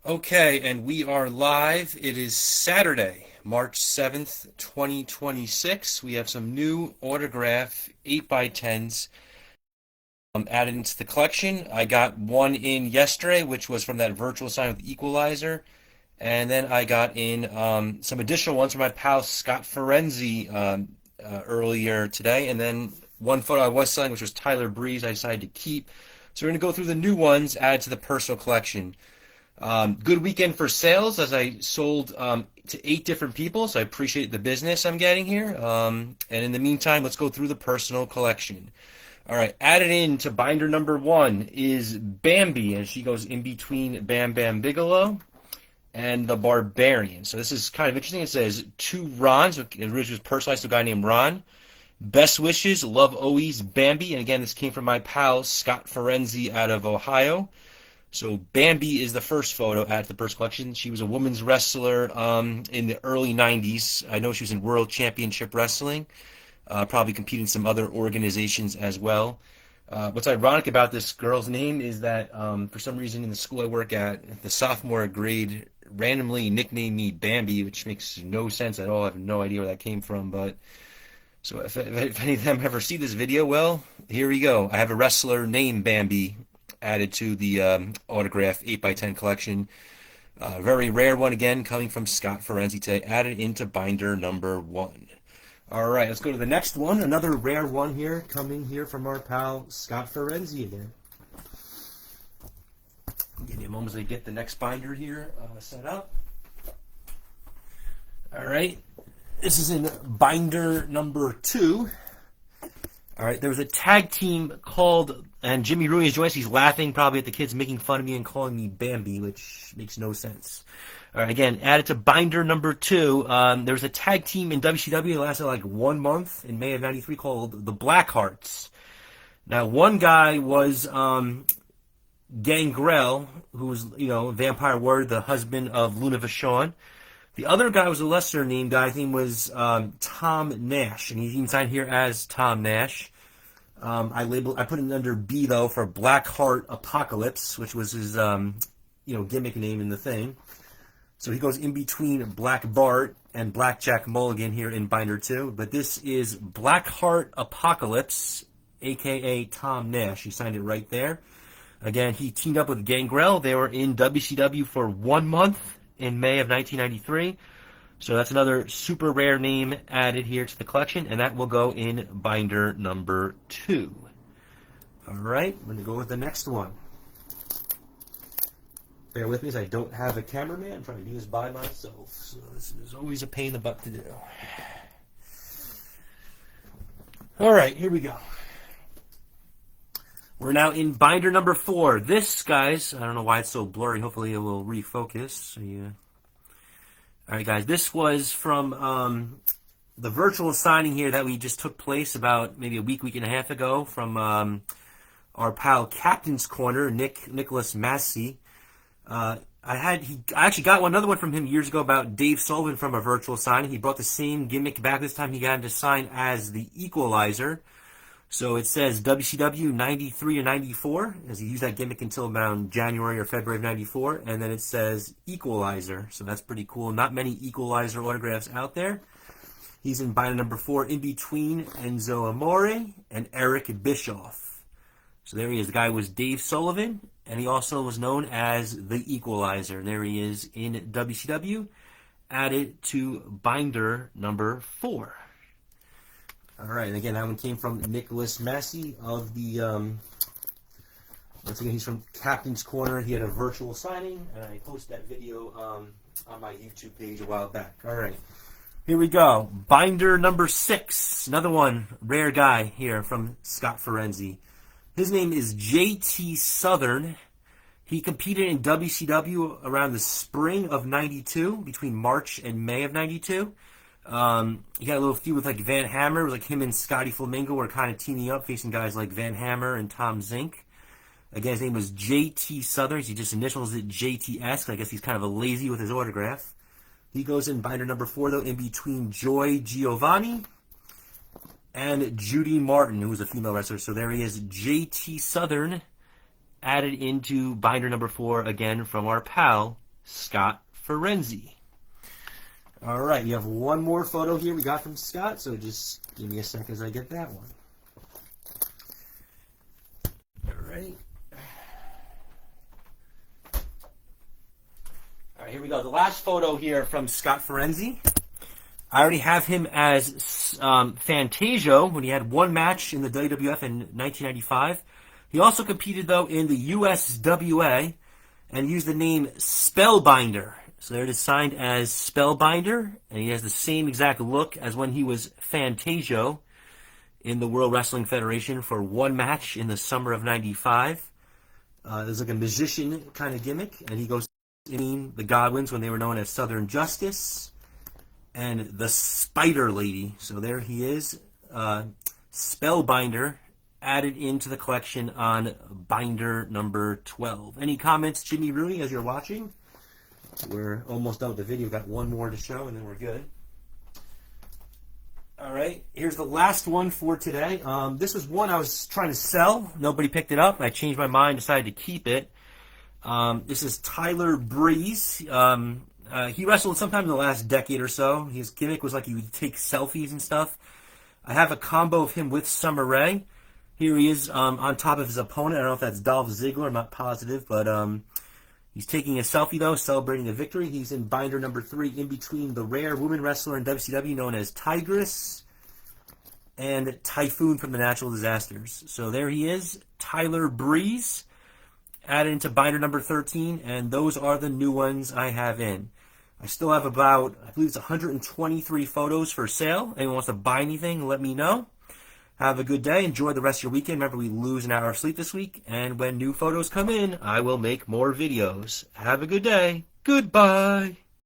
Okay, and we are live. It is Saturday, March 7th, 2026. We have some new autograph 8 by 10s added into the collection. I got one in yesterday, which was from that virtual sign with Equalizer. And then I got in some additional ones from my pal Scott Ferenzi earlier today. And then one photo I was selling, which was Tyler Breeze, I decided to keep. So we're going to go through the new ones added to the personal collection. Good weekend for sales as I sold to 8 different people, so I appreciate the business I'm getting here. And in the meantime, let's go through the personal collection. All right, added in to binder number 1 is Bambi, and she goes in between Bam Bam Bigelow and the Barbarian. So this is kind of interesting. It says to Ron, so it originally was personalized to a guy named Ron. Best wishes, love always, Bambi. And again, this came from my pal Scott Ferenzi out of Ohio. So Bambi is the first photo at the first collection. She was a women's wrestler in the early 90s. I know she was in World Championship Wrestling. Probably competed in some other organizations as well. What's ironic about this girl's name is that for some reason in the school I work at, the sophomore grade randomly nicknamed me Bambi, which makes no sense at all. I have no idea where that came from. But so if any of them ever see this video, well, here we go. I have a wrestler named Bambi added to the autograph 8 by 10 collection. Very rare one again, coming from Scott Ferenzi today, added into binder number 1. All right, let's go to the next one. Another rare one here, coming here from our pal Scott Ferenzi again. Give me a moment as I get the next binder here set up. All right, this is in binder number 2. All right, there was a tag team called, and Jimmy Rooney is joining us. He's laughing probably at the kids making fun of me and calling me Bambi, which makes no sense. All right, again, added to binder number 2. There was a tag team in WCW that lasted like 1 month in May of '93 called the Blackhearts. Now, one guy was Gangrel, who was, Vampire Warrior, the husband of Luna Vachon. The other guy was a lesser named guy. His name was Tom Nash, and he's even signed here as Tom Nash. I put it under B though for Blackheart Apocalypse, which was his gimmick name in the thing. So he goes in between Black Bart and Blackjack Mulligan here in binder 2. But this is Blackheart Apocalypse, aka Tom Nash. He signed it right there. Again, he teamed up with Gangrel. They were in WCW for 1 month in May of 1993. So that's another super rare name added here to the collection, and that will go in binder number 2. All right, I'm going to go with the next one. Bear with me as I don't have a cameraman. I'm trying to do this by myself, so this is always a pain in the butt to do. All right, here we go. We're now in binder number 4. This, guys, I don't know why it's so blurry. Hopefully it will refocus. So all right, guys, this was from the virtual signing here that we just took place about maybe a week and a half ago from our pal Captain's Corner, Nicholas Massey. I actually got another one from him years ago about Dave Sullivan from a virtual signing. He brought the same gimmick back. This time he got him to sign as the Equalizer. So it says WCW 93 or 94, as he used that gimmick until around January or February of 94, and then it says Equalizer. So that's pretty cool. Not many Equalizer autographs out there. He's in binder number 4, in between Enzo Amore and Eric Bischoff. So there he is. The guy was Dave Sullivan, and he also was known as the Equalizer. There he is in WCW, added to binder number 4. All right, and again, that one came from Nicholas Massey of the, once again, he's from Captain's Corner. He had a virtual signing, and I posted that video on my YouTube page a while back. All right, here we go. Binder number 6, another one, rare guy here from Scott Ferenzi. His name is JT Southern. He competed in WCW around the spring of '92, between March and May of '92. He got a little feud with like Van Hammer. It was like him and Scotty Flamingo were kind of teaming up, facing guys like Van Hammer and Tom Zink. Again, his name was JT Southern. He just initials it JTS. I guess he's kind of a lazy with his autograph. He goes in binder number 4 though, in between Joy Giovanni and Judy Martin, who was a female wrestler. So there he is, JT Southern, added into binder number 4 again from our pal Scott Ferenzi. All right, you have one more photo here we got from Scott, so just give me a sec as I get that one. All right. All right, here we go. The last photo here from Scott Ferenzi. I already have him as Fantasio when he had one match in the WWF in 1995. He also competed, though, in the USWA and used the name Spellbinder. So there it is, signed as Spellbinder, and he has the same exact look as when he was Fantasio in the World Wrestling Federation for one match in the summer of 95. There's like a magician kind of gimmick, and he goes in the Godwins when they were known as Southern Justice and the Spider Lady. So there he is, Spellbinder, added into the collection on binder number 12. Any comments, Jimmy Rooney, as you're watching? We're almost done with the video. Got one more to show, and then we're good. All right, here's the last one for today. This was one I was trying to sell. Nobody picked it up. I changed my mind, decided to keep it. This is Tyler Breeze. He wrestled sometime in the last decade or so. His gimmick was like he would take selfies and stuff. I have a combo of him with Summer Rae. Here he is on top of his opponent. I don't know if that's Dolph Ziggler. I'm not positive, but he's taking a selfie, though, celebrating a victory. He's in binder number 3 in between the rare woman wrestler in WCW known as Tigress and Typhoon from the Natural Disasters. So there he is, Tyler Breeze, added into binder number 13, and those are the new ones I have in. I still have about, I believe it's 123 photos for sale. Anyone wants to buy anything, let me know. Have a good day. Enjoy the rest of your weekend. Remember, we lose an hour of sleep this week. And when new photos come in, I will make more videos. Have a good day. Goodbye.